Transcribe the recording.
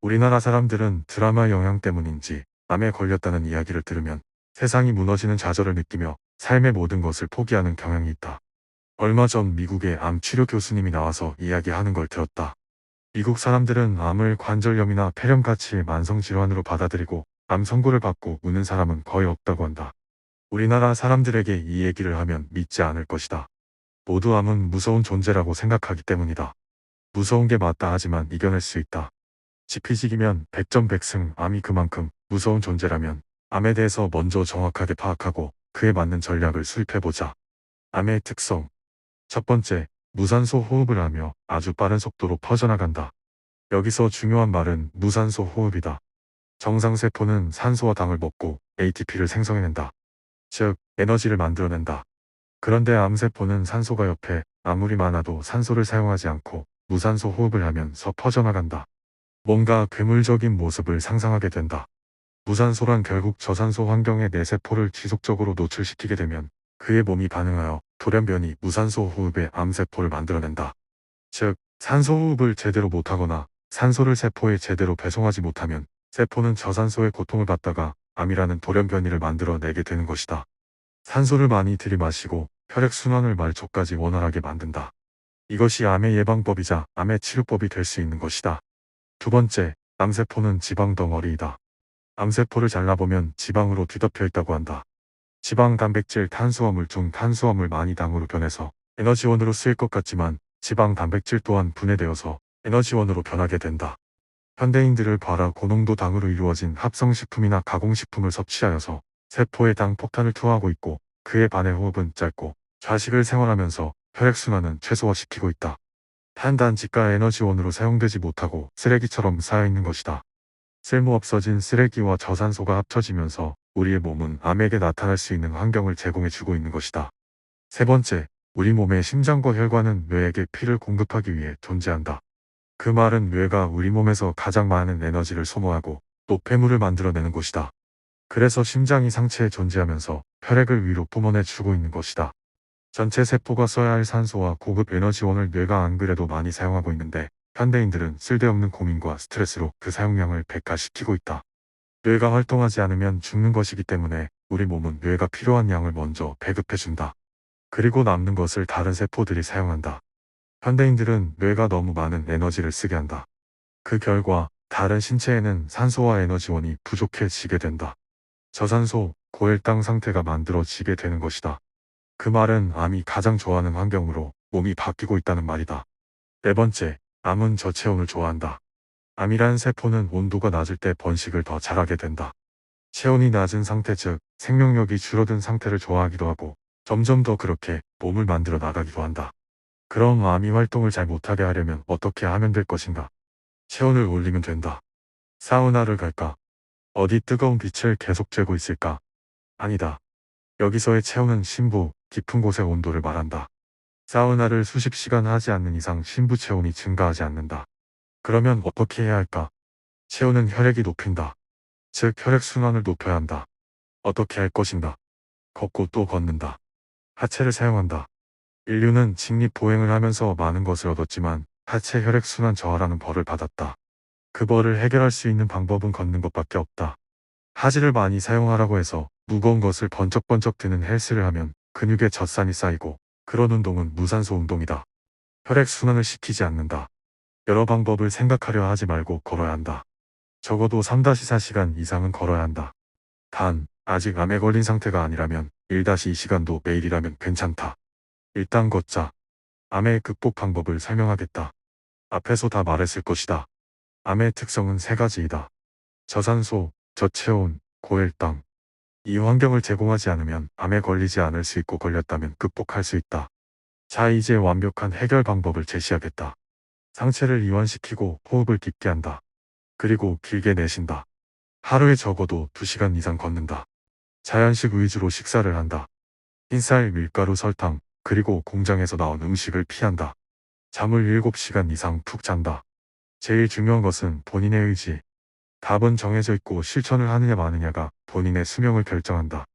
우리나라 사람들은 드라마 영향 때문인지 암에 걸렸다는 이야기를 들으면 세상이 무너지는 좌절을 느끼며 삶의 모든 것을 포기하는 경향이 있다. 얼마 전 미국의 암 치료 교수님이 나와서 이야기하는 걸 들었다. 미국 사람들은 암을 관절염이나 폐렴같이 만성질환으로 받아들이고 암 선고를 받고 우는 사람은 거의 없다고 한다. 우리나라 사람들에게 이 얘기를 하면 믿지 않을 것이다. 모두 암은 무서운 존재라고 생각하기 때문이다. 무서운 게 맞다 하지만 이겨낼 수 있다. 지피지기면 백전백승. 암이 그만큼 무서운 존재라면 암에 대해서 먼저 정확하게 파악하고 그에 맞는 전략을 수립해보자. 암의 특성. 첫 번째, 무산소 호흡을 하며 아주 빠른 속도로 퍼져나간다. 여기서 중요한 말은 무산소 호흡이다. 정상세포는 산소와 당을 먹고 ATP를 생성해낸다. 즉, 에너지를 만들어낸다. 그런데 암세포는 산소가 옆에 아무리 많아도 산소를 사용하지 않고 무산소 호흡을 하면서 퍼져나간다. 뭔가 괴물적인 모습을 상상하게 된다. 무산소란 결국 저산소 환경에 내 세포를 지속적으로 노출시키게 되면 그의 몸이 반응하여 돌연변이 무산소 호흡의 암세포를 만들어낸다. 즉, 산소 호흡을 제대로 못하거나 산소를 세포에 제대로 배송하지 못하면 세포는 저산소의 고통을 받다가 암이라는 돌연변이를 만들어내게 되는 것이다. 산소를 많이 들이마시고 혈액순환을 말초까지 원활하게 만든다. 이것이 암의 예방법이자 암의 치료법이 될 수 있는 것이다. 두 번째, 암세포는 지방 덩어리이다. 암세포를 잘라보면 지방으로 뒤덮여 있다고 한다. 지방, 단백질, 탄수화물 중 탄수화물 많이 당으로 변해서 에너지원으로 쓰일 것 같지만 지방, 단백질 또한 분해되어서 에너지원으로 변하게 된다. 현대인들을 봐라. 고농도 당으로 이루어진 합성식품이나 가공식품을 섭취하여서 세포에 당 폭탄을 투하하고 있고 그에 반해 호흡은 짧고 좌식을 생활하면서 혈액순환은 최소화시키고 있다. 탄단지가 에너지원으로 사용되지 못하고 쓰레기처럼 쌓여있는 것이다. 쓸모 없어진 쓰레기와 저산소가 합쳐지면서 우리의 몸은 암에게 나타날 수 있는 환경을 제공해주고 있는 것이다. 세 번째, 우리 몸의 심장과 혈관은 뇌에게 피를 공급하기 위해 존재한다. 그 말은 뇌가 우리 몸에서 가장 많은 에너지를 소모하고 또 폐물을 만들어내는 곳이다. 그래서 심장이 상체에 존재하면서 혈액을 위로 뿜어내주고 있는 것이다. 전체 세포가 써야 할 산소와 고급 에너지원을 뇌가 안 그래도 많이 사용하고 있는데 현대인들은 쓸데없는 고민과 스트레스로 그 사용량을 백화시키고 있다. 뇌가 활동하지 않으면 죽는 것이기 때문에 우리 몸은 뇌가 필요한 양을 먼저 배급해준다. 그리고 남는 것을 다른 세포들이 사용한다. 현대인들은 뇌가 너무 많은 에너지를 쓰게 한다. 그 결과 다른 신체에는 산소와 에너지원이 부족해지게 된다. 저산소, 고혈당 상태가 만들어지게 되는 것이다. 그 말은 암이 가장 좋아하는 환경으로 몸이 바뀌고 있다는 말이다. 네 번째, 암은 저체온을 좋아한다. 암이란 세포는 온도가 낮을 때 번식을 더 잘하게 된다. 체온이 낮은 상태, 즉 생명력이 줄어든 상태를 좋아하기도 하고 점점 더 그렇게 몸을 만들어 나가기도 한다. 그럼 암이 활동을 잘 못하게 하려면 어떻게 하면 될 것인가? 체온을 올리면 된다. 사우나를 갈까? 어디 뜨거운 빛을 계속 쬐고 있을까? 아니다. 여기서의 체온은 심부, 깊은 곳의 온도를 말한다. 사우나를 수십 시간 하지 않는 이상 심부 체온이 증가하지 않는다. 그러면 어떻게 해야 할까? 체온은 혈액이 높인다. 즉 혈액순환을 높여야 한다. 어떻게 할 것인가? 걷고 또 걷는다. 하체를 사용한다. 인류는 직립보행을 하면서 많은 것을 얻었지만 하체 혈액순환 저하라는 벌을 받았다. 그 벌을 해결할 수 있는 방법은 걷는 것밖에 없다. 하지를 많이 사용하라고 해서 무거운 것을 번쩍번쩍 드는 헬스를 하면 근육에 젖산이 쌓이고 그런 운동은 무산소 운동이다. 혈액순환을 시키지 않는다. 여러 방법을 생각하려 하지 말고 걸어야 한다. 적어도 3-4시간 이상은 걸어야 한다. 단, 아직 암에 걸린 상태가 아니라면 1-2시간도 매일이라면 괜찮다. 일단 걷자. 암의 극복 방법을 설명하겠다. 앞에서 다 말했을 것이다. 암의 특성은 세 가지이다. 저산소, 저체온, 고혈당. 이 환경을 제공하지 않으면 암에 걸리지 않을 수 있고 걸렸다면 극복할 수 있다. 자, 이제 완벽한 해결 방법을 제시하겠다. 상체를 이완시키고 호흡을 깊게 한다. 그리고 길게 내쉰다. 하루에 적어도 2시간 이상 걷는다. 자연식 위주로 식사를 한다. 흰쌀, 밀가루, 설탕, 그리고 공장에서 나온 음식을 피한다. 잠을 7시간 이상 푹 잔다. 제일 중요한 것은 본인의 의지. 답은 정해져 있고 실천을 하느냐 마느냐가 본인의 수명을 결정한다.